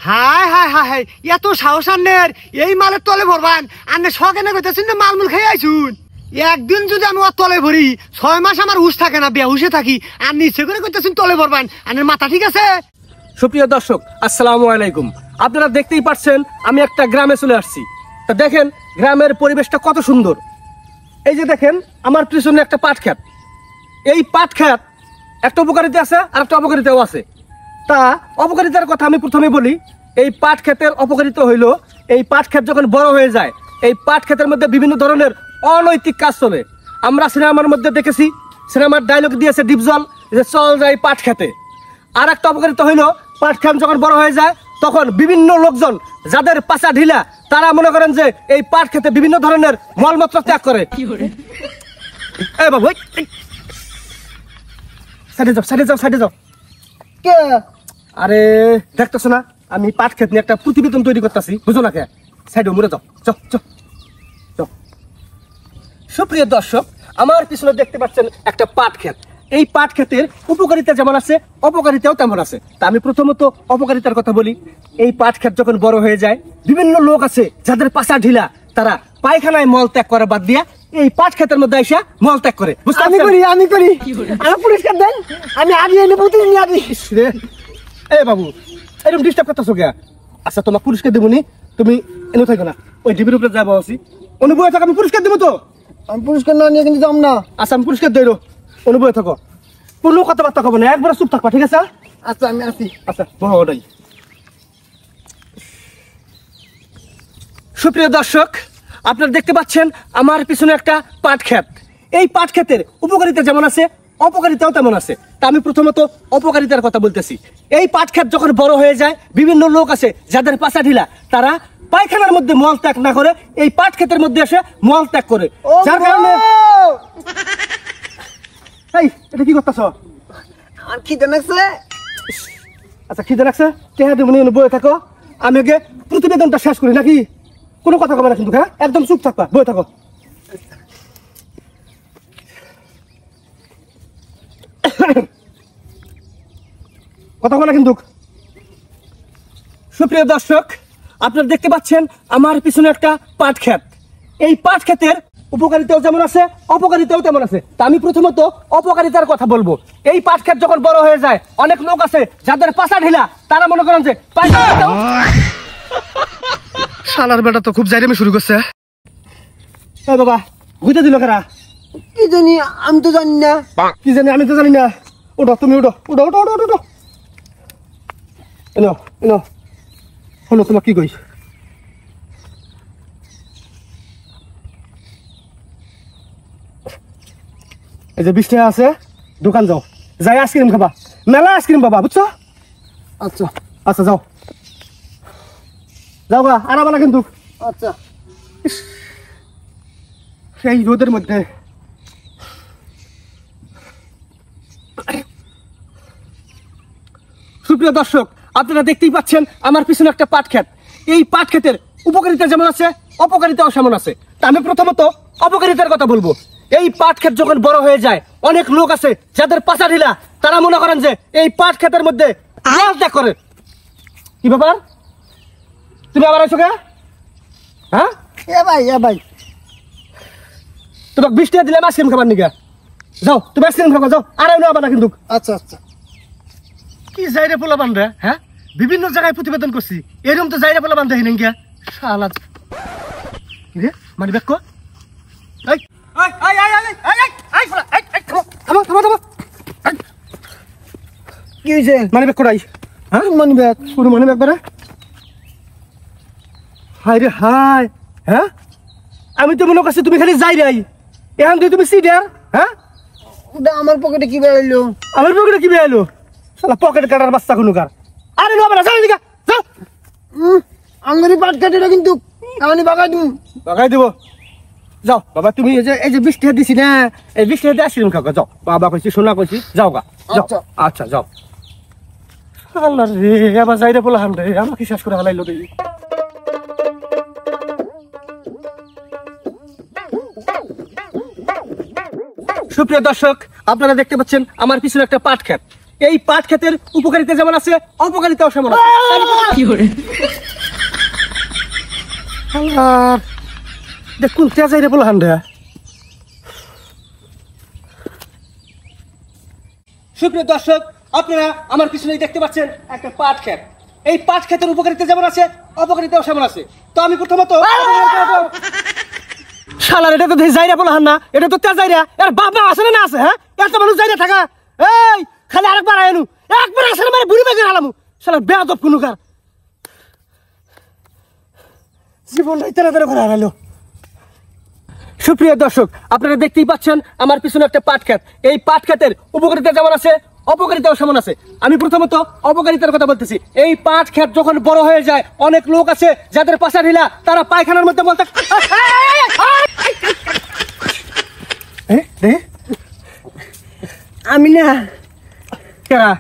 হায় হায় হায়, এত সাহস আন্নের এই মালের তলে ভরবান? আন্নে শখেনে কইতেছেন না মালমুল খেয়ে আইছুন। একদিন যদি আমি ওর তলে ভরি 6 মাস আমার হুশ থাকে না, বেহুশে থাকি। আর নিচে করে কইতেছেন তলে ভরবান, আন্নের মাথা ঠিক আছে? সুপ্রিয় দর্শক, আসসালামু আলাইকুম। আপনারা দেখতেই পাচ্ছেন আমি একটা গ্রামে চলে আসছি। তা দেখেন গ্রামের পরিবেশটা কত সুন্দর। এই যে দেখেন আমার পিছনে একটা পাট ক্ষেত। এই পাট ক্ষেত একটা উপকারিতা আছে আর একটা অপকারিতাও আছে। তা অপকারিতার কথা আমি প্রথমে বলি। এই পাট ক্ষেতের অপকারিতা হইল, এই পাট ক্ষেত যখন বড় হয়ে যায়, এই পাট ক্ষেতের মধ্যে বিভিন্ন ধরনের অনৈতিক কাজ চলে। আমরা সিনেমার মধ্যে দেখেছি, সিনেমার ডায়লগ দিয়েছে ডিপজল যে চল যায় পাট খেতে। আর একটা অপকারিতা হইল, পাট ক্ষেত যখন বড় হয়ে যায় তখন বিভিন্ন লোকজন যাদের পাছা ঢিলা, তারা মনে করেন যে এই পাট খেতে বিভিন্ন ধরনের মলমূত্র ত্যাগ করে। এই বাবু সাইডে যাও, সাইডে যাও, সাইডে যাও। কে? আরে দেখতেছো না আমি পাট ক্ষেত নিয়ে একটা প্রতিবেদন তৈরি করতেছি, বুঝো না কে? সাইডে মরে যাও, চল চল চল। সুপ্রিয় দর্শক, আমার পিছনে দেখতে পাচ্ছেন একটা পাট ক্ষেত। এই পাট ক্ষেতের উপকারিতা যেমন আছে, অপকারিতাও তেমন আছে। তা আমি প্রথমত অপকারিতার কথা বলি। এই পাট ক্ষেত যখন বড় হয়ে যায়, বিভিন্ন লোক আছে যাদের পাছা ঢিলা, তারা পায়খানায় মল ত্যাগ করে বাদ দিয়া এই পাট ক্ষেতের মধ্যে এসে মল ত্যাগ করে। আমি করি, আমি করি। আমার পুরস্কার দেন, আমি আগে এনে প্রতিদিন আগে। রে এ বাবু, এরকম ডিস্টার্ব করতেছো কে? আচ্ছা তোমার পুরস্কার দেবো নি, তুমি এনে থাকো না, ওই ডিবির উপরে যাবো আছি। অনুভব থাকো, আমি পুরস্কার দেবো তো। আমি পুরস্কার না নিয়ে কিন্তু যাম না। আচ্ছা আমি পুরস্কার দেই, অনুভব থাকো, কোনো কথাবার্তা কব না, একবার চুপ থাকবা, ঠিক আছে? আচ্ছা আমি আসি। আচ্ছা বড় ওটাই। সুপ্রিয় দর্শক, আপনারা দেখতে পাচ্ছেন আমার পিছনে একটা পাট ক্ষেত। এই পাট ক্ষেতের উপকারিতা যেমন আছে, অপকারিতাও তেমন আছে। তা আমি প্রথমত অপকারিতার কথা বলতেছি। এই পাট ক্ষেত যখন বড় হয়ে যায়, বিভিন্ন লোক আছে যাদের পাছা ঢিলা, তারা পায়খানার মধ্যে মল ত্যাগ না করে এই পাট ক্ষেতের মধ্যে এসে মল ত্যাগ করে। যার কারণে এই এটা কি করতেছ? আর খিদে লাগছে। আচ্ছা খিদে লাগছে, টেহা দেবো, বয়ে থাকো। আমি আগে প্রতিবেদনটা শেষ করি, নাকি? কোনো কথা কবে না কিন্তু, হ্যাঁ? একদম চুপ থাকবা, বয়ে থাকো। কথা বলে কিন্তু। সুপ্রিয় দর্শক, আপনারা দেখতে পাচ্ছেন আমার পিছনে একটা পাট ক্ষেত। এই পাট ক্ষেতের উপকারিতাও যেমন আছে, অপকারিতাও তেমন আছে। তা আমি প্রথমত অপকারিতার কথা বলবো। এই পাট ক্ষেত যখন বড় হয়ে যায়, অনেক লোক আছে যাদের পাছা ঢিলা, তারা মনে করেন যে শালার বেটা তো খুব জাইরেমি শুরু করছে। এই বাবা ঘুরতে দিল কারা? কি জানি, আমি তো জানি না। কি জানি, আমি তো জানি না। উঠো তুমি, উঠো উঠো উঠো উঠো উঠো। এনো এনো, হলো তোমার কি কই? এই যে 20 টাকা আছে, দোকান যাও, যাই আইসক্রিম খাবা, মেলা আইসক্রিম পাবা, বুঝছো? আচ্ছা আচ্ছা যাও যাও গা, আরাবালা কিন্তু। আচ্ছা। সেই রোদের মধ্যে সুপ্রিয় দর্শক, আপনারা দেখতেই পাচ্ছেন আমার পিছনে একটা পাট ক্ষেত। এই পাট ক্ষেতের উপকারিতা যেমন আছে, অপকারিতাও সেমন আছে। তা আমি প্রথমত অপকারিতার কথা বলবো। এই পাট ক্ষেত যখন বড় হয়ে যায়, অনেক লোক আছে যাদের পাছা ঢিলা, তারা মনে করেন যে এই পাট ক্ষেতের মধ্যে মল ত্যাগ করে। কি ব্যাপার, তুমি আবার আইছো কে? হ্যাঁ এ ভাই, এ ভাই, তোমাকে 20 টাকা দিলাম আইসক্রিম খাবার নিকা, যাও তুমি আইসক্রিম খাবা, যাও। আর আবার না কিন্তু। আচ্ছা আচ্ছা। কি যাইরে পোলা বান্ধে, হ্যাঁ? বিভিন্ন জায়গায় প্রতিবেদন করছি, এরকম তো যাইরে পোলা বান্ধে হিনেন গিয়া শালা রে। মানে ব্যাক কর, এই এই এই এই এই এই এই ফলা, এই এই থামো থামো থামো থামো। কি হইছে? মানে ব্যাক করাই, হ্যাঁ? Money bag. পুরো মানে ব্যাক করে। হাই রে হাই, হ্যাঁ? আমি তো মনে করছি তুমি খালি যাই রাই, এখন তুই তুমি সিডার, হ্যাঁ? ওটা আমার পকেটে কি বেরাইলো? আমার পকেটে কি বেয়ালো? শালা পকেট কাটার বাচ্চা কোনকার। আরে না বাবা, যাও এদিকে যাও। আঙ্গুরি পাট কাটিটা কিন্তু আমি বাগাই দিম। বাগাই দিব, যাও বাবা। তুমি এই যে 20 টাকা দিছি না, এই 20 টাকা দিয়ে আইসক্রিম খাও, যাও। বাবা কইছি, সোনা কইছি, যাও গা, যাও। আচ্ছা। আচ্ছা যাও। আল্লাহ রে, আবার যাইরে বলা হান রে, আমাকে শেষ করে হালাইলো দেবী। সুপ্রিয় দর্শক, আপনারা দেখতে পাচ্ছেন আমার পিছনে একটা পাট ক্ষেত। এই পাট ক্ষেতের উপকারিতা যেমন আছে, অপকারিতাও সেমন আছে। দেখুন তেজাই রে বলা হান্ডা। সুপ্রিয় দর্শক, আপনারা আমার পিছনে দেখতে পাচ্ছেন একটা পাট ক্ষেত। এই পাট ক্ষেতের উপকারিতা যেমন আছে, অপকারিতাও সেমন আছে। তো আমি প্রথমত শালার এটা তো যাইরা বলা হান না, এটা তো তেজাইরা। এর বাবা আছে না আছে? হ্যাঁ, এত মানুষ যাইরা থাকা। এই খালি আরেকবার আইনু, একবার আসলে মানে বুড়ি বেগে হালামু। শালার বেয়াদব কুনুকার জীবনটাই তেরা তেরা করে হারালো। সুপ্রিয় দর্শক, আপনারা দেখতেই পাচ্ছেন আমার পিছনে একটা পাট ক্ষেত। এই পাট ক্ষেতের উপকারিতা যেমন আছে, অপকারিতাও সমান আছে। আমি প্রথমত অপকারিতার কথা বলতেছি। এই পাট ক্ষেত যখন বড় হয়ে যায়, অনেক লোক আছে যাদের পাশা ঢিলা, তারা পায়খানার মধ্যে বলতে আমি না কেরা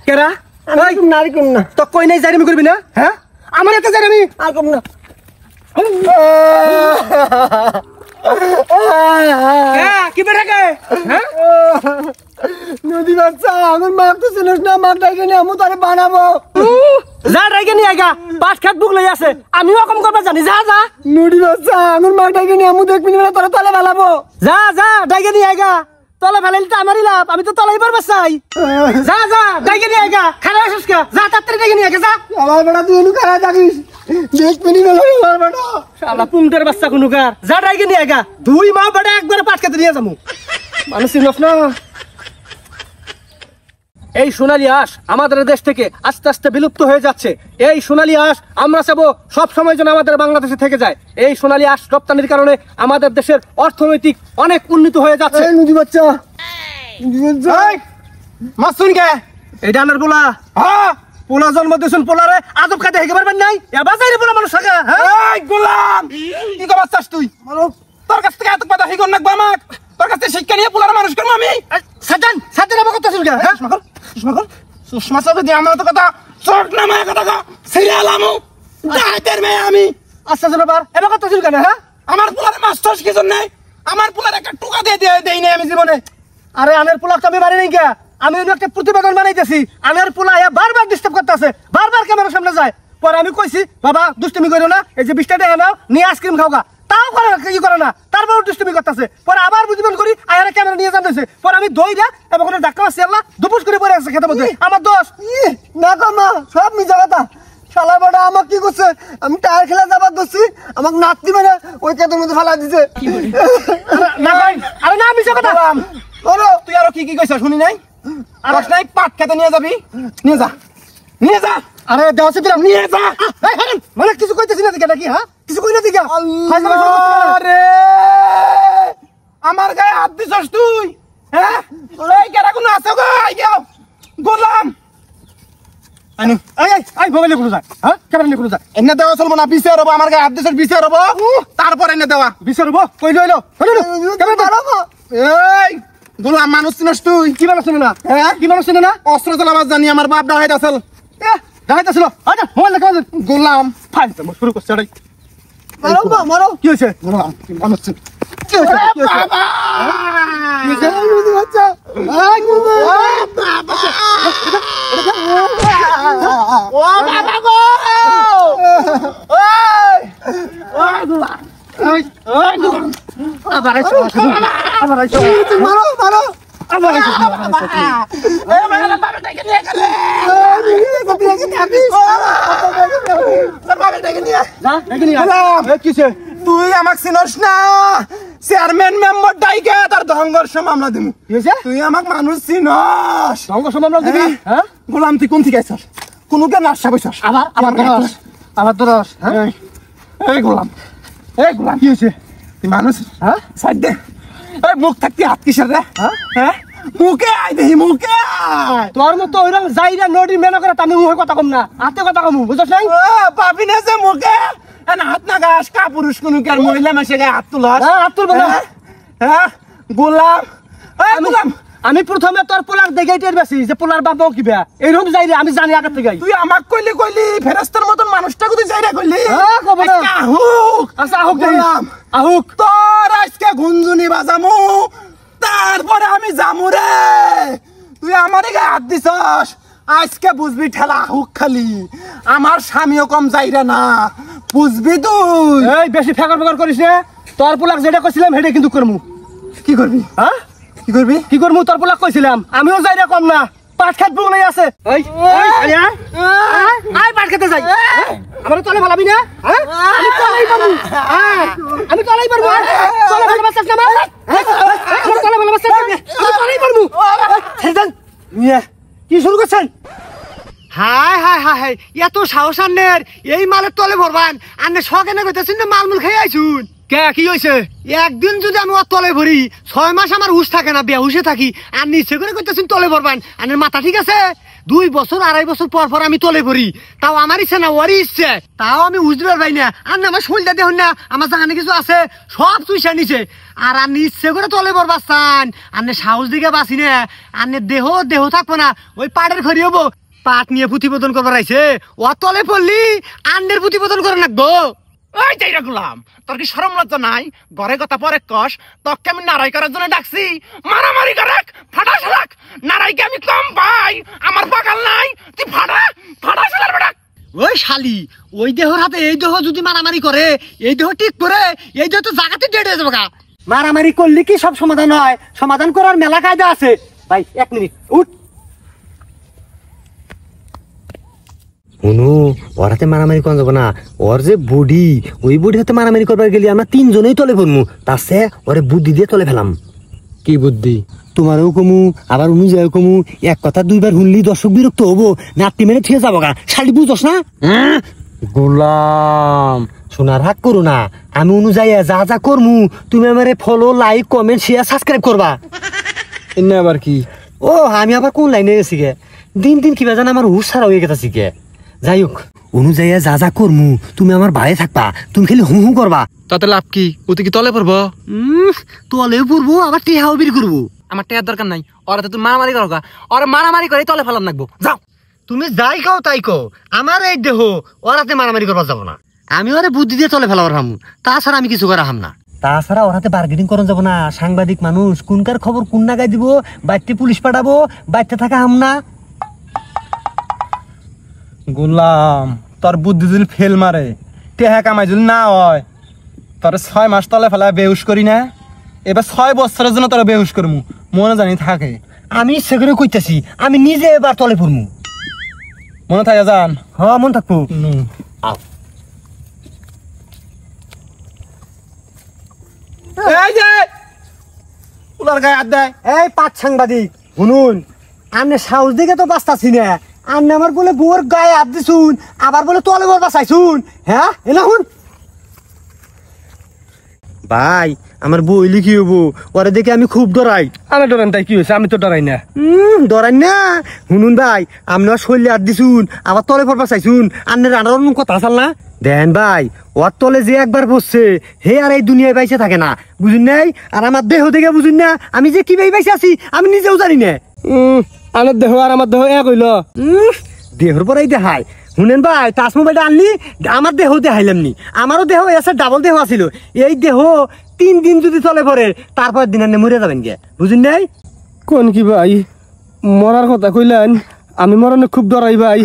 কেরা নারী কম না তো কই নাই জারিমি করবি না? হ্যাঁ, আমার এত জারিমি আর কম না। কি বেটাকে নদী বাচ্চা আমার মার তো চিনিস না, মার ডাইকে নিয়ে আমি তারে বানাবো। যা ডাইকে নিয়ে আইগা, পাট খেত বুক লই আছে, আমিও কম করবা জানি। যা যা নদী বাচ্চা আমার মার ডাইকে নিয়ে আমি দেখবি না, তোরা তলে ফেলাবো। যা যা ডাইকে নিয়ে আইগা, তলে ফেলাইলে তো আমারই লাভ, আমি তো তলাই পারবা চাই। যা যা ডাইকে নিয়ে আইগা, খারাপ আসিস কা, যা তাড়াতাড়ি ডাইকে নিয়ে আইগা। যা আমার বেটা তুই এনু খারাপ থাকিস, দেখবি না আমার বেটা শালা পুংটের বাচ্চা কুনুকার। যা ডাইকে নিয়ে আইগা, দুই মা বেটা একবারে পাট খেতে নিয়ে যাবো। মানুষ চিনস না? এই সোনালী হাঁস আমাদের দেশ থেকে আস্তে আস্তে বিলুপ্ত হয়ে যাচ্ছে। এই সোনালী হাঁস আমরা চাবো সব সময় যেন আমাদের বাংলাদেশে থেকে যায়। এই সোনালী হাঁস রপ্তানির কারণে আমাদের দেশের অর্থনৈতিক অনেক উন্নত হয়ে যাচ্ছে। নদী বাচ্চা মাসুন কে এই ডানার পোলা, হ্যাঁ পোলা জন্ম দিয়েছেন, পোলারে আজব খাতে হেগে পারবেন নাই। এবার যাই রে পোলা মানুষ থাকে। এই গোলাম কি কবার চাস তুই? তোর কাছ থেকে এত কথা হিগন নাকবা আমাক, তোর কাছ থেকে শিক্ষা নিয়ে পোলার মানুষ করবো আমি। সাজান সাজান আমার কথা শুনগা। হ্যাঁ সুষমা সাহেব দিয়ে আমার তো কথা চোখ নামায় কথা সিরিয়ালামু দাইতের মেয়ে আমি। আচ্ছা জনবার এবার কথা শুনগা না। হ্যাঁ, আমার পোলার মাস্টার কি জন্য নাই? আমার পোলার একটা টুকা দিয়ে দেই নাই আমি জীবনে। আরে আনের পোলার তো আমি মারি নাই কে, আমি একটা প্রতিবেদন বানাইতেছি। আনের পোলা বারবার ডিস্টার্ব করতেছে, বারবার ক্যামেরার সামনে যায়। পরে আমি কইছি বাবা দুষ্টুমি করো না, এই যে 20 টাকা নাও নিয়ে আইসক্রিম খাওগা, তাও করে কি করে না, তারপর দুষ্টুমি করতেছে। পরে আবার বুঝবেন করি আয়ারে ক্যামেরা নিয়ে জানতেছে। পরে আমি দইরা এবং কোনো ডাক্তার আসছে আল্লাহ দুপুস করে পড়ে আছে খেতে মধ্যে। আমার দোষ না কর না, সব মিজা কথা। শালা বড় আমাক কি করছে, আমি টায়ার খেলা যাবার দোষী, আমাক নাতি মানে ওই খেতের মধ্যে ফালা দিছে। না ভাই, আরে না মিজা কথা বলো। তুই আরো কি কি কইছ শুনি নাই? আর নাই পাট খেতে নিয়ে যাবি, নিয়ে যা নিয়ে যা। আরে দেওয়াছে দিলাম, নিয়ে যা। মানে কিছু কইতেছি না দিকে নাকি? হ্যাঁ কিছু কই না দিকে। আরে আমার গায়ে হাত দিছস তুই? হ্যাঁ এই কেরা কোন আছে গো? আই যাও গোলাম আইনু আই আই আই মোবাইলে কোন যায়? হ্যাঁ ক্যামেরা নিয়ে কোন যায়? এনে দেওয়া চলবো না, বিছে রব। আমার গায়ে হাত দিছস, বিছে রব, তারপর এনে দেওয়া। বিছে রব কই লইলো ক্যামেরা ধরো। এই গোলাম মানুষ চিনস তুই? কি মানুষ চিনে না? হ্যাঁ কি মানুষ চিনে না? অস্ত্র চালাবার জানি আমার বাপ ডাহাইত আসল, ডাহাইত আসল। আচ্ছা মোবাইল দেখা গোলাম ফাইল শুরু করছে। আরে মারো মারো কি হইছে? গোলাম মানুষ চিন কি হইছে? কি হইছে বাবা? কি হইছে বাচ্চা? আই বাবা ও বাবা গো ওই গোলাম ওই ওই গোলাম আবার আইছো আবার আইছো মারো মারো আবার আইছো এই মারা বাবা টাকে নিয়ে গেলে তুই আমাকে চিনস না? চেয়ারম্যান মেম্বার ডাইকে তার সংঘর্ষ মামলা দিমু। তুই আমাকে মানুষ চিনস? সংঘর্ষ মামলা দিবি? হ্যাঁ গোলাম তুই কোন থেকে আইছস? কোন কে নাশা বইছস? আবার আবার দরস আবার দরস। হ্যাঁ এই গোলাম কি হইছে? তুই মানুষ? হ্যাঁ সাইড দে। এই মুখ থাকতে হাত কিসের রে? হ্যাঁ মুখে আই দেহি, মুখে আয়। তোর মতো ওইরকম যাইরা নডি মেনা করে আমি মুখে কথা কম না, হাতে কথা কম, বুঝছস নাই? পাবি না যে মুখে এনা হাত না গাস কা পুরুষ কোন কি আর মহিলা মাসে গায়ে হাত তুলস? হ্যাঁ হাত তুলব না। হ্যাঁ গোলাম এই গোলাম আমি প্রথমে তোর পোলার দেখাইতে বেশি যে পোলার বাবাও কি বেয়া এইরকম যাইরে আমি জানি আগে থেকে। তুই আমাক কইলি ফেরেশতার মতন মানুষটাকে তুই যাইরা কইলি? হ্যাঁ কব না। আহুক আচ্ছা আহুক গোলাম আহুক তোর আজকে গুঞ্জুনি বাজামু, তারপরে আমি যামু রে। তুই আমারে গায়ে হাত দিছস, আজকে বুঝবি ঠেলা হুক খালি। আমার স্বামীও কম যাইরে না, বুঝবি তুই। এই বেশি ফেকর ফেকর করিস না। তোর পোলাক যেটা কইছিলাম সেটা কিন্তু করমু। কি করবি? হ্যাঁ কি করবি? কি করমু? তোর পোলাক কইছিলাম, আমিও যাই রে কম না। পাট খাত বউলাই আছে। এই আলিয়া আই পাট খেতে যাই। আমার তলে ভালাবি না? হ্যাঁ আমি তলেই পারবো। হ্যাঁ আমি তলেই পারবো। তলে ভালোবাসছ না আমার? আমার তলে ভালোবাসছ না? আমি তলেই পারবো। ছেড়েন মিয়া, কি শুরু করছেন? হায় হায় হায় হায়, এত সাহস আন্নের এই মালের তলে ভরবান। আন্নে শখেনে কইতেছেন না মালমুল খেয়ে আইছুন। কে কি হইছে? একদিন যদি আমি ওর তলে ভরি 6 মাস আমার হুশ থাকে না, বেহুশে থাকি। আর নিচে করে কইতেছেন তলে ভরবান। আন্নের মাথা ঠিক আছে? 2 বছর 2.5 বছর পর পর আমি তলে ভরি, তাও আমার ইচ্ছে না ওরই ইচ্ছে। তাও আমি উজতে পারবাই না। আর আমার শরীরটা দেখুন না, আমার জানে কিছু আছে সব চুইসা নিছে। আর আপনি ইচ্ছে করে তলে ভরবার চান, আপনি সাহস দিকে বাঁচি না। আপনি দেহ দেহ থাকবো না, ওই পাড়ের খড়ি হবো। পাট নিয়ে প্রতিবেদন করবার আইছে, ও তলে পড়লি আন্নের প্রতিবেদন করে রাখবো। ওই যাইরা গুলাম, তোর কি শরম লজ্জা নাই? ঘরে কথা পরে কস, তোকে আমি নারাই করার জন্য ডাকছি। মারামারি করাক, ফাটা সালাক। নারাইকে আমি কম পাই, আমার পাকাল নাই। তুই ফাটা ফাটা সালার বেটা। ওই শালি, ওই দেহর হাতে এই দেহ যদি মারামারি করে, এই দেহ ঠিক করে, এই দেহ তো জায়গাতে ডেড হয়ে যাবে। মারামারি করলে কি সব সমাধান হয়? সমাধান করার মেলা কায়দা আছে। ভাই 1 মিনিট উঠ। শুনো, ওর হাতে মারামারি করা যাবো না। ওর যে বডি, ওই বডির হাতে মারামারি করবার গেলে আমরা 3 জনেই তলে পড়মু। তাছে ওরে বুদ্ধি দিয়ে তলে ফেলাম। কি বুদ্ধি? তোমারও কমু, আবার অনুযায়ী কমু। এক কথা 2 বার শুনলি দর্শক বিরক্ত হবো, নাট্টি মেরে ঠিক যাবো গা। শালি বুঝছ না? গোলাম শোনার হাক করো না। আমি অনুযায়ী যা যা করমু তুমি আমারে follow, like, comment, share, subscribe করবা। এনে আবার কি? ও আমি আবার কোন লাইনে গেছি গে? দিন দিন কিবা জানা আমার হুশ ছাড়া হয়ে গেছে গে। যাই হোক, অনুযায়ী যা যা করমু তুমি আমার ভাই থাকবা। তুমি খালি হু হু করবা। তাতে লাভ কি? ওতে কি তলে পড়বো? তলেও পড়বো, আবার টেহাও বের করবো। আমার টেয়ার দরকার নাই। ওরা তো তুই মারামারি করো গা। ওরা মারামারি করে তলে ফেলাম লাগবো। যাও। তুমি যাই খাও তাই কো, আমার এই দেহ ওর হাতে মারামারি করবার যাবো না। আমি ওরে বুদ্ধি দিয়ে তলে ফেলাবার হামু, তাছাড়া আমি কিছু করা হাম না। তাছাড়া ওর হাতে বার্গেনিং করা যাবো না। সাংবাদিক মানুষ, কোনকার খবর কোন নাগায় দিব, বাইতে পুলিশ পাঠাবো, বাইতে থাকা হাম না। গোলাম, তোর বুদ্ধি যদি ফেল মারে, টেহা কামাই যদি না হয়, তোর 6 মাস তলে ফেলা বেহুশ করি না। এবার 6 বছরের জন্য তোরা বেহুশ করমু, মনে জানি থাকে। আমি ইচ্ছে করে কইতাছি, আমি নিজে এবার তলে পড়মু। মনে থাকে জান? হ্যাঁ মন থাকবো। এই যে উলার গায়ে হাত দেয়। এই পাঁচ সাংবাদিক শুনুন, আপনি সাহস দিকে তো বাঁচতাছি না। আপনি আমার বলে বউর গায়ে হাত দিছুন, আবার বলে তলে বর বাঁচাইছুন। হ্যাঁ এলা শুন ভাই, আমার বই লিখি হবো, ওরে দেখে আমি খুব ডরাই। আমি ডরান তাই কি হয়েছে? আমি তো ডরাই না। ডরাই না? শুনুন ভাই, আপনি ওর শরীরে হাত দিছুন, আবার তলে পড়বা চাইছুন। আপনি রান্নার কথা চাল না দেন ভাই। ওর তলে যে একবার বসছে, হে আর এই দুনিয়ায় বাইসে থাকে না, বুঝুন নাই? আর আমার দেহ দেখে বুঝুন না আমি যে কি ভাই বাইসে আছি, আমি নিজেও জানি না। আমার দেহ আর আমার দেহ এক হইল। দেহর পরেই দেখায়। শুনেন ভাই, টাচ মোবাইলটা আনলি, আমার দেহ দেখাইলাম নি। আমারও দেহ এসে ডাবল দেহ আছিল। এই দেহ 3 দিন যদি চলে পরে, তারপর দিন আপনি মরে যাবেন গে, বুঝুন নাই? কোন কি ভাই, মরার কথা কইলেন, আমি মরণে খুব ডরাই ভাই।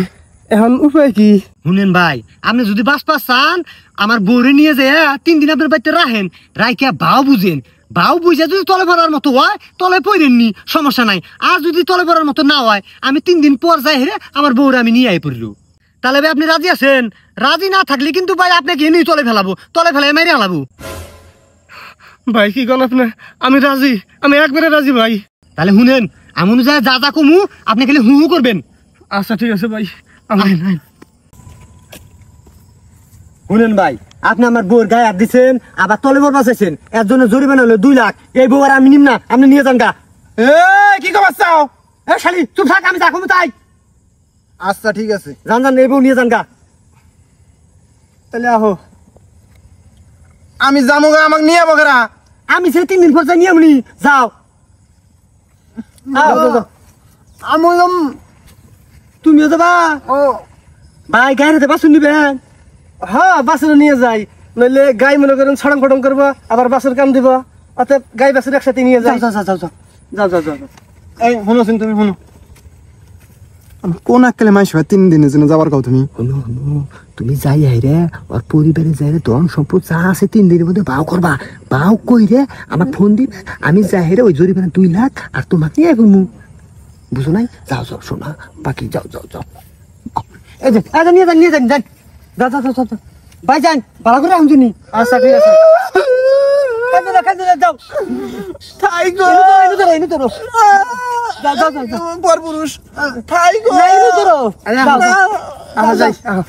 এখন উপায় কি? শুনেন ভাই, আপনি যদি বাঁচবা চান, আমার বউরে নিয়ে যে 3 দিন আপনার বাড়িতে রাখেন, রাইকে ভাও বুঝেন। ভাও বুঝে যদি তলে পড়ার মতো হয়, তলে পড়েননি, সমস্যা নাই। আর যদি তলে পড়ার মতো না হয়, আমি 3 দিন পর যাই হেরে আমার বউরে আমি নিয়ে আই পড়ল। তাহলে ভাই আপনি রাজি আছেন? রাজি না থাকলে কিন্তু ভাই আপনাকে এনেই তলে ফেলাবো, তলে ফেলে মেরে ফেলাবো। ভাই কি কোন আপনি? আমি রাজি, আমি একবারে রাজি ভাই। তাহলে শুনেন, আমি অনুযায়ী যা যা কমু আপনি খালি হু হু করবেন। আচ্ছা ঠিক আছে ভাই। শুনেন ভাই, আপনি আমার বউর গায়ে হাত দিচ্ছেন, আবার তলে বর বাঁচাইছেন, এর জন্য জরিমানা হলো 2 লাখ। এই বউ আর আমি নিম না, আপনি নিয়ে যান গা। কি খবর চাও? এ শালি চুপ থাক, আমি যা কমু তাই। আচ্ছা ঠিক আছে, যান যান, এই বউ নিয়ে যান গা। তাহলে আহো। আমি যাবো গা, আমাকে নিয়ে যাবো গা। আমি সে 3 দিন পর যাই নিয়ে আমনি যাও। আমি তুমিও যাবা? ও ভাই গায়ে হাতে বাসন নিবেন? হ্যাঁ বাসন নিয়ে যাই, নইলে গাই মনে করেন ছড়ং ফটং করবো, আবার বাসের কাম দিব। অতএব গাই বাসের একসাথে নিয়ে যাই। যাও যাও যাও যাও। যাও যাও যাও এই শুনোছেন তুমি শুনো কোন আক্কেলে মাইস হয় 3 দিনের জন্য যাবার কাও তুমি শুনো তুমি যাই আইরে ওর পরিবারে যাইরে ধন সম্পদ যা আছে 3 দিনের মধ্যে বাও করবা বাও কইরে আমার ফোন দিবে আমি যাই রে ওই জরিমানা 2 লাখ আর তোমাকে নিয়ে আইবো বুঝো নাই যাও যাও শোনা বাকি যাও যাও যাও এই যে নিয়ে যান যাও যাও যাও যাও ভাই যান ভালো করে আমজুনি আচ্ছা ঠিক আছে কাজে যাও তাই গো এনে ধরো যাও যাও যাও পর পুরুষ তাই গো এনে ধরো যাও আহা যাই আহা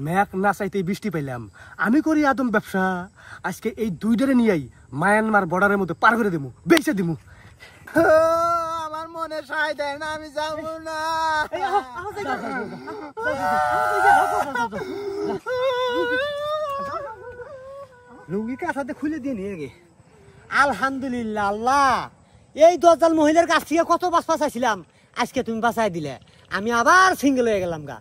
মেঘ না চাইতেই বৃষ্টি পাইলাম আমি করি আদম ব্যবসা আজকে এই দুইটারে নিয়েই মায়ানমার বর্ডারের মধ্যে পার করে দেবো বেঁচে দিমু আমার মনে সায় দেয় না আমি যাবো না লুঙ্গি কাছাতে খুলে দিয়ে নিয়ে গে আলহামদুলিল্লাহ আল্লাহ এই দশজাল মহিলার কাছ থেকে কত বাস বাঁচাইছিলাম আজকে তুমি বাঁচাই দিলে আমি আবার সিঙ্গেল হয়ে গেলাম গা